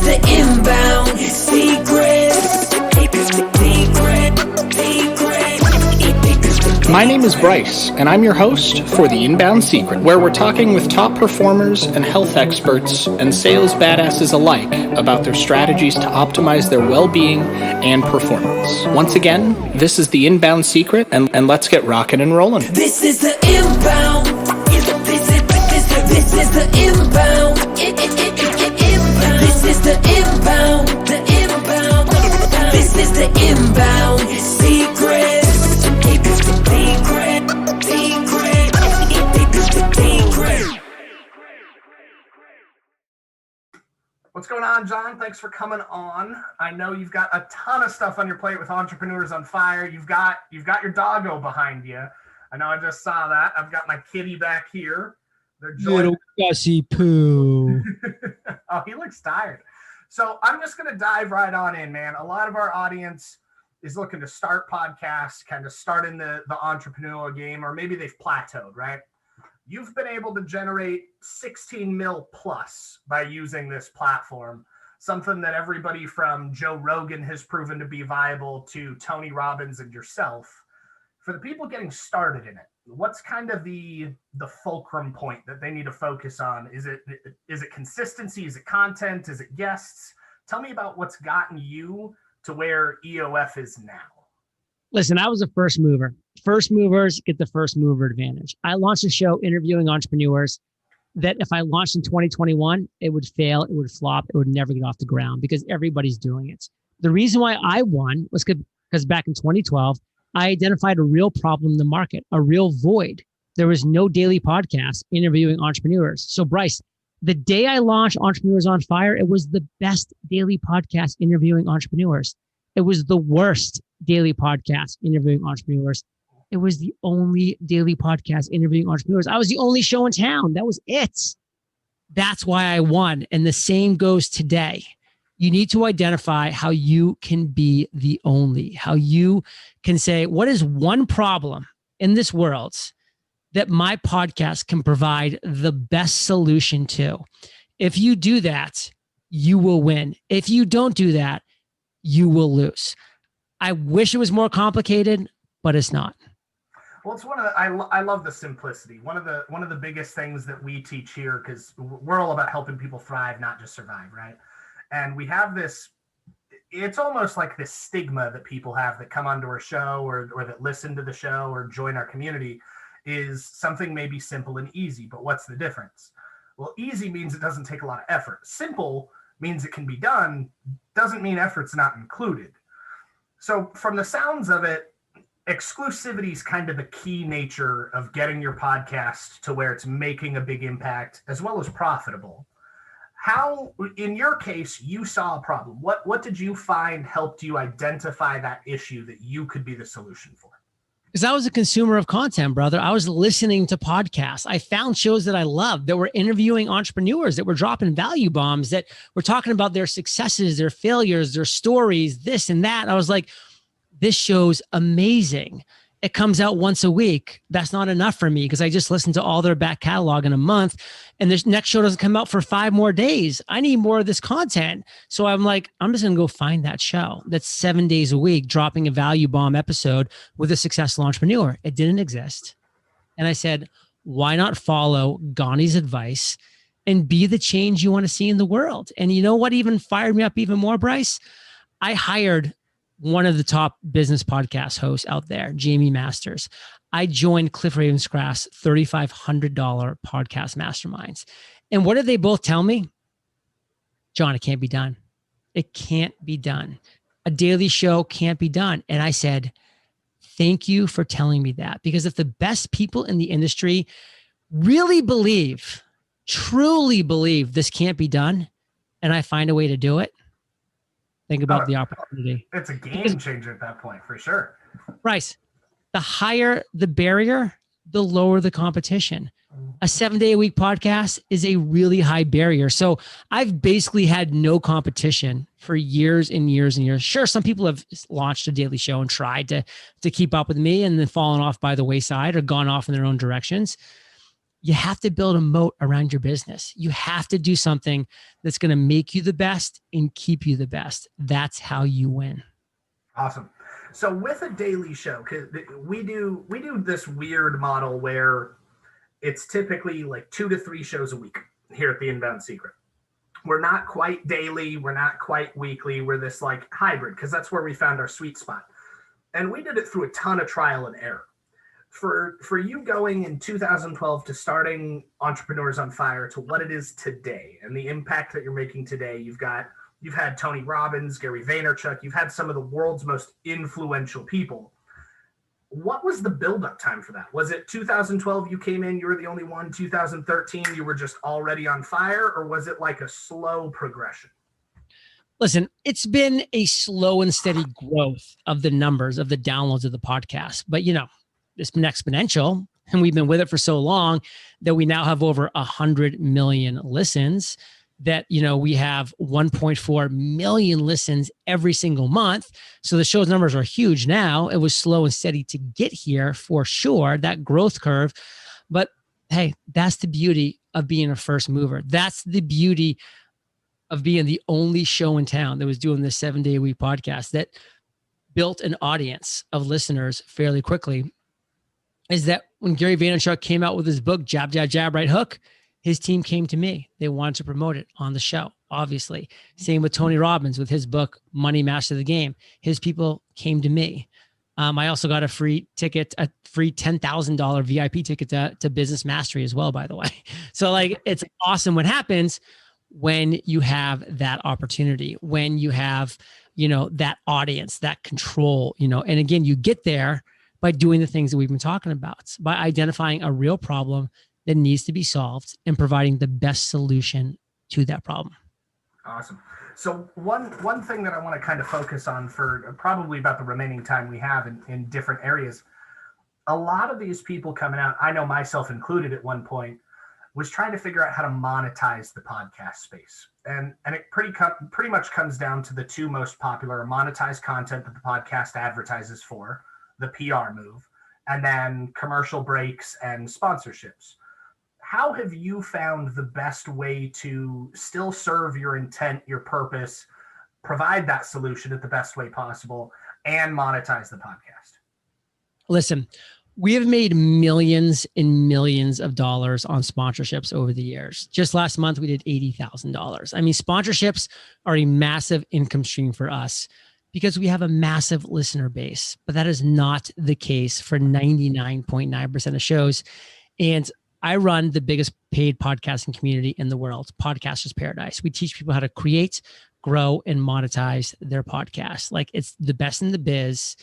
the inbound secret. My name is Bryce, and I'm your host for The Inbound Secret, where we're talking with top performers and health experts and sales badasses alike about their strategies to optimize their well-being and performance. Once again, this is The Inbound Secret, and let's get rocking and rolling. This is the inbound. This is the inbound. This is the inbound. The inbound. This is the inbound secret. What's going on, John? Thanks for coming on. I know you've got a ton of stuff on your plate with Entrepreneurs on Fire. You've got your doggo behind you. I know I just saw that. I've got my kitty back here. They're little gussy poo. Oh, he looks tired. So I'm just going to dive right on in, man. A lot of our audience is looking to start podcasts, kind of start in the entrepreneurial game, or maybe they've plateaued, right? You've been able to generate 16 mil plus by using this platform, something that everybody from Joe Rogan has proven to be viable to Tony Robbins and yourself. For the people getting started in it, what's kind of the fulcrum point that they need to focus on? Is it consistency? Is it content? Is it guests? Tell me about what's gotten you to where EOF is now. Listen, I was a first mover. First movers get the first mover advantage. I launched a show interviewing entrepreneurs that if I launched in 2021, it would fail, it would flop, it would never get off the ground because everybody's doing it. The reason why I won was because back in 2012, I identified a real problem in the market, a real void. There was no daily podcast interviewing entrepreneurs. So Bryce, the day I launched Entrepreneurs on Fire, it was the best daily podcast interviewing entrepreneurs. It was the worst daily podcast interviewing entrepreneurs. It was the only daily podcast interviewing entrepreneurs. I was the only show in town. That was it. That's why I won. And the same goes today. You need to identify how you can be the only, how you can say, what is one problem in this world that my podcast can provide the best solution to? If you do that, you will win. If you don't do that, you will lose. I wish it was more complicated, but it's not. Well, it's I love the simplicity. One of the biggest things that we teach here, because we're all about helping people thrive, not just survive, right? And we have this, it's almost like this stigma that people have that come onto our show or that listen to the show or join our community is something maybe simple and easy, but what's the difference? Well, easy means it doesn't take a lot of effort. Simple means it can be done, doesn't mean effort's not included. So from the sounds of it, exclusivity is kind of the key nature of getting your podcast to where it's making a big impact as well as profitable. How, in your case, you saw a problem. What did you find helped you identify that issue that you could be the solution for? Because I was a consumer of content, brother. I was listening to podcasts. I found shows that I loved that were interviewing entrepreneurs, that were dropping value bombs, that were talking about their successes, their failures, their stories, this and that. I was like, this show's amazing. It comes out once a week. That's not enough for me because I just listened to all their back catalog in a month and this next show doesn't come out for 5 more days. I need more of this content. So I'm like, I'm just going to go find that show that's 7 days a week, dropping a value bomb episode with a successful entrepreneur. It didn't exist. And I said, why not follow Ghani's advice and be the change you want to see in the world? And you know what even fired me up even more, Bryce? I hired one of the top business podcast hosts out there, Jamie Masters. I joined Cliff Ravenscraft's $3,500 podcast masterminds. And what did they both tell me? John, it can't be done. It can't be done. A daily show can't be done. And I said, thank you for telling me that. Because if the best people in the industry really believe, truly believe this can't be done, and I find a way to do it, think about the opportunity. It's a game changer at that point, for sure. Bryce, the higher the barrier, the lower the competition. A 7-day-a-week podcast is a really high barrier. So I've basically had no competition for years and years and years. Sure, some people have launched a daily show and tried to keep up with me and then fallen off by the wayside or gone off in their own directions. you have to build a moat around your business. You have to do something that's going to make you the best and keep you the best. That's how you win. Awesome. So with a daily show, because we do this weird model where it's typically like 2 to 3 shows a week here at the Inbound Secret. We're not quite daily. We're not quite weekly. We're this like hybrid, because that's where we found our sweet spot. And we did it through a ton of trial and error. For you going in 2012 to starting Entrepreneurs on Fire to what it is today and the impact that you're making today, you've had Tony Robbins, Gary Vaynerchuk, you've had some of the world's most influential people. What was the build-up time for that? Was it 2012 you came in, you were the only one, 2013 you were just already on fire, or was it like a slow progression? Listen, it's been a slow and steady growth of the numbers of the downloads of the podcast, but it's been exponential, and we've been with it for so long that we now have over 100 million listens, that, we have 1.4 million listens every single month. So the show's numbers are huge now. It was slow and steady to get here for sure, that growth curve. But hey, that's the beauty of being a first mover. That's the beauty of being the only show in town that was doing this 7-day-a-week podcast that built an audience of listeners fairly quickly. Is that when Gary Vaynerchuk came out with his book, Jab, Jab, Jab, Right Hook, his team came to me. They wanted to promote it on the show, obviously. Same with Tony Robbins with his book, Money Master the Game. His people came to me. I also got a free ticket, a free $10,000 VIP ticket to Business Mastery as well, by the way. So like, it's awesome what happens when you have that opportunity, when you have, that audience, that control, and again, you get there by doing the things that we've been talking about, by identifying a real problem that needs to be solved and providing the best solution to that problem. Awesome. So one thing that I want to kind of focus on for probably about the remaining time we have in different areas, a lot of these people coming out, I know myself included at one point, was trying to figure out how to monetize the podcast space. And it pretty much comes down to the two most popular: monetized content that the podcast advertises for, the PR move, and then commercial breaks and sponsorships. How have you found the best way to still serve your intent, your purpose, provide that solution at the best way possible, and monetize the podcast? Listen, we have made millions and millions of dollars on sponsorships over the years. Just last month, we did $80,000. I mean, sponsorships are a massive income stream for us because we have a massive listener base, but that is not the case for 99.9% of shows. And I run the biggest paid podcasting community in the world, Podcasters Paradise. We teach people how to create, grow, and monetize their podcast. Like, it's the best in the biz.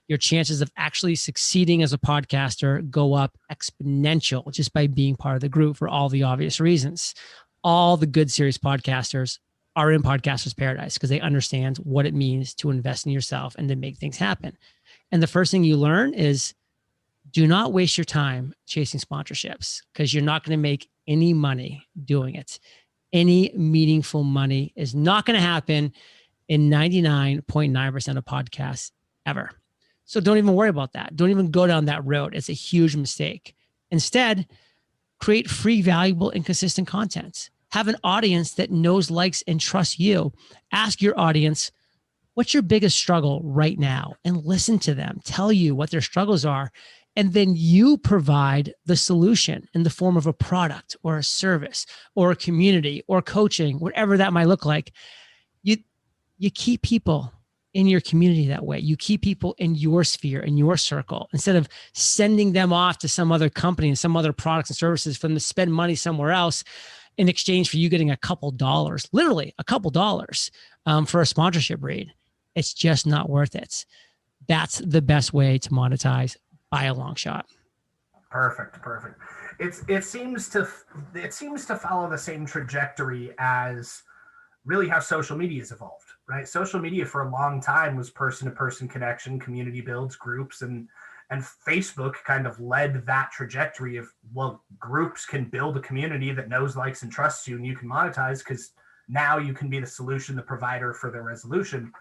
Your chances of actually succeeding as a podcaster go up exponential just by being part of the group for all the obvious reasons. All the good, serious podcasters are in Podcasters Paradise because they understand what it means to invest in yourself and to make things happen. And the first thing you learn is, do not waste your time chasing sponsorships, because you're not going to make any money doing it. Any meaningful money is not going to happen in 99.9% of podcasts ever. So don't even worry about that. Don't even go down that road. It's a huge mistake. Instead, create free, valuable, and consistent content. Have an audience that knows, likes, and trusts you. Ask your audience, what's your biggest struggle right now? And listen to them, tell you what their struggles are. And then you provide the solution in the form of a product or a service or a community or coaching, whatever that might look like. You keep people in your community that way. You keep people in your sphere, in your circle, instead of sending them off to some other company and some other products and services for them to spend money somewhere else in exchange for you getting a couple dollars, literally a couple dollars for a sponsorship read. It's just not worth it. That's the best way to monetize by a long shot. Perfect. It seems to follow the same trajectory as really how social media has evolved, right? Social media for a long time was person-to-person connection, community builds, groups, and Facebook kind of led that trajectory of, well, groups can build a community that knows, likes, and trusts you, and you can monetize because now you can be the solution, the provider for their resolution.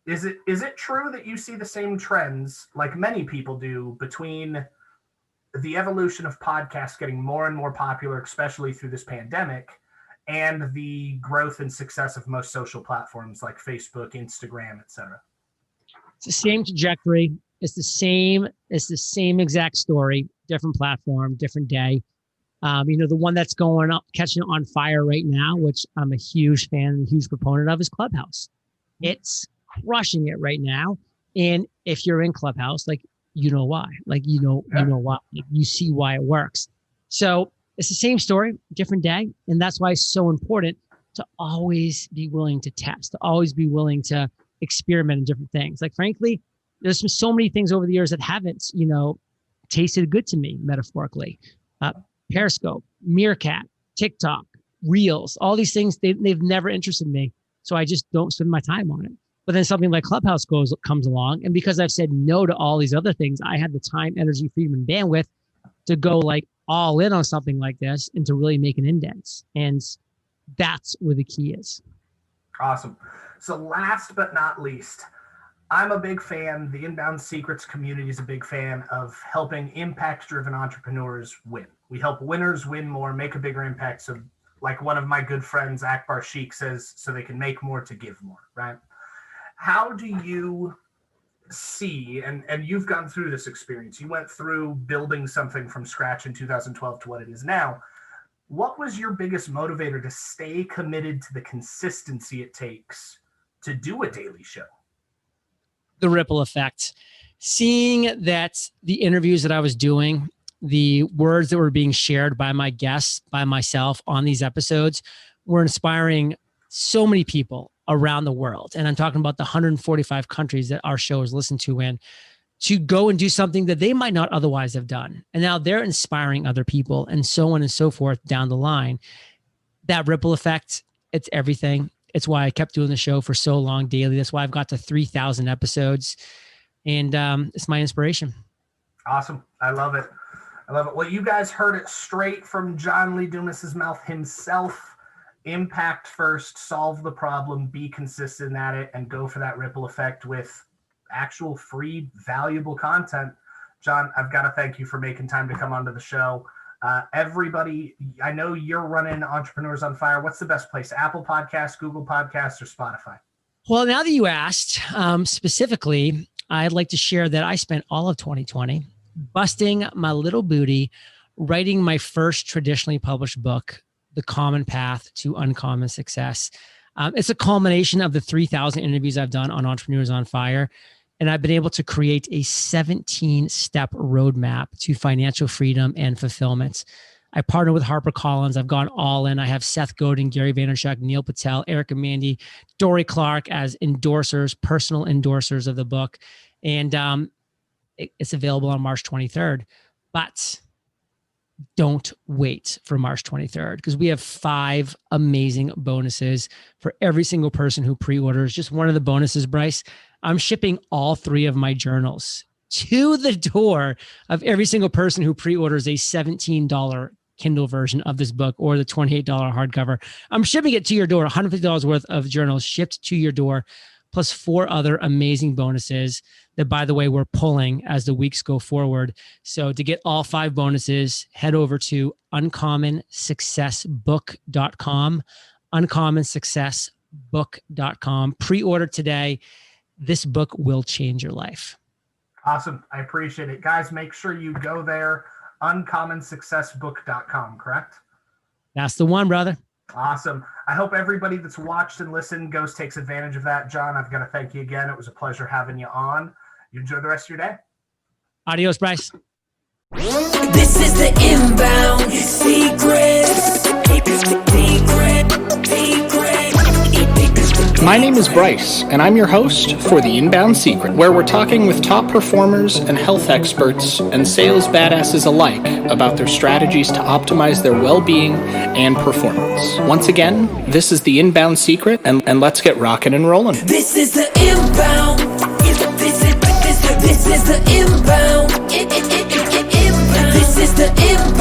Is it true that you see the same trends, like many people do, between the evolution of podcasts getting more and more popular, especially through this pandemic, and the growth and success of most social platforms like Facebook, Instagram, etc. It's the same trajectory. It's the same exact story, different platform, different day. The one that's going up, catching on fire right now, which I'm a huge fan and a huge proponent of, is Clubhouse. It's crushing it right now. And if you're in Clubhouse, like, you know why, you know why, you see why it works. So it's the same story, different day. And that's why it's so important to always be willing to test, to always be willing to experiment in different things. Like, frankly, there's so many things over the years that haven't, tasted good to me, metaphorically. Periscope, Meerkat, TikTok, Reels, all these things, they've never interested me. So I just don't spend my time on it. But then something like Clubhouse comes along. And because I've said no to all these other things, I had the time, energy, freedom, and bandwidth to go like all in on something like this and to really make an indent. And that's where the key is. Awesome. So last but not least, I'm a big fan, the Inbound Secrets community is a big fan of helping impact-driven entrepreneurs win. We help winners win more, make a bigger impact. So like one of my good friends, Akbar Sheikh, says, so they can make more to give more, right? How do you see, and you've gone through this experience, you went through building something from scratch in 2012 to what it is now. What was your biggest motivator to stay committed to the consistency it takes to do a daily show? The ripple effect. Seeing that the interviews that I was doing, the words that were being shared by my guests, by myself on these episodes, were inspiring so many people around the world. And I'm talking about the 145 countries that our show is listened to in, to go and do something that they might not otherwise have done. And now they're inspiring other people, and so on and so forth down the line. That ripple effect, it's everything. It's why I kept doing the show for so long daily. That's why I've got to 3,000 episodes. And it's my inspiration. Awesome. I love it. Well, you guys heard it straight from John Lee Dumas's mouth himself. Impact first, solve the problem, be consistent at it, and go for that ripple effect with actual free, valuable content. John, I've got to thank you for making time to come onto the show. Everybody, I know you're running Entrepreneurs on Fire. What's the best place? Apple Podcasts, Google Podcasts, or Spotify? Well, now that you asked, specifically, I'd like to share that I spent all of 2020 busting my little booty, writing my first traditionally published book, The Common Path to Uncommon Success. It's a culmination of the 3,000 interviews I've done on Entrepreneurs on Fire. And I've been able to create a 17-step roadmap to financial freedom and fulfillment. I partner with HarperCollins. I've gone all in. I have Seth Godin, Gary Vaynerchuk, Neil Patel, Erica Mandy, Dory Clark as endorsers, personal endorsers of the book. And it's available on March 23rd. But don't wait for March 23rd, because we have 5 amazing bonuses for every single person who pre-orders. Just one of the bonuses, Bryce, I'm shipping all 3 of my journals to the door of every single person who pre-orders a $17 Kindle version of this book or the $28 hardcover. I'm shipping it to your door, $150 worth of journals shipped to your door, plus 4 other amazing bonuses that, by the way, we're pulling as the weeks go forward. So to get all 5 bonuses, head over to uncommonsuccessbook.com, uncommonsuccessbook.com. Pre-order today. This book will change your life. Awesome. I appreciate it. Guys, make sure you go there, uncommonsuccessbook.com, correct? That's the one, brother. Awesome. I hope everybody that's watched and listened takes advantage of that. John, I've got to thank you again. It was a pleasure having you on. You enjoy the rest of your day. Adios, Bryce. This is the Inbound Secret. Keep it secret. My name is Bryce, and I'm your host for the Inbound Secret, where we're talking with top performers and health experts and sales badasses alike about their strategies to optimize their well-being and performance. Once again, this is the Inbound Secret, and let's get rocking and rolling. This is the Inbound. This is the Inbound. This is the Inbound.